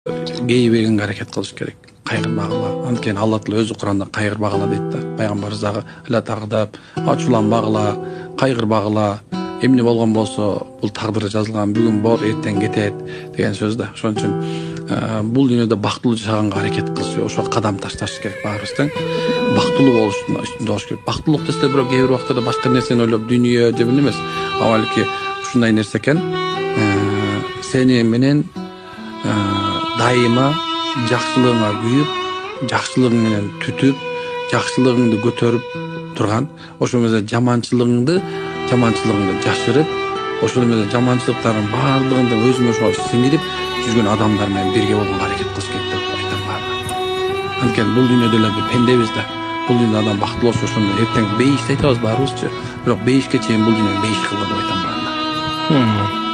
Geyibегенге аракет кылыш керек. Кайгырбагыла. Анткени Алла Таала өзү Куранда кайгырбагыла дейт да. Пайгамбарыбыз дагы ла тагдап, ачууланбагыла, кайгырбагыла. Эмне болгон болсо, бул тагдырда жазылган, бүгүн бор, эртең кетет деген сөз да. Ошон үчүн бул дүйнөдө бактылуу жашаганга аракет кылыш, ошо кадам ташташ керек баарыбыз тең. Бактылуу болуш үстүндө болуш керек. Бактылуулук десе бирок кээ бир убактарда башка нерсени ойлоп, дүйнө же эмне эмес. Балки ушундай нерсе экен. Сени менен дайыма жакшылыгыңа күйүп, жакшылыгың менен түтүп, жакшылыгыңды көтөрүп турган, ошол менен жаманчылыгыңды жашырып, ошол менен жаманчылыктардын баардыгында өзүмө ошо сиңирип жүргөн адамдар менен бирге болгонго аракет кылыш керек деп айтам баары. Анткени бул дүйнөдө эле пендебиз да. Бул дүйнөдө адам бактылуу болсо ошондо эртең бейишти айтабыз баарыбызчы. Бирок бейишке чейин бул дүйнө бейиш кылган деп айтам баарына.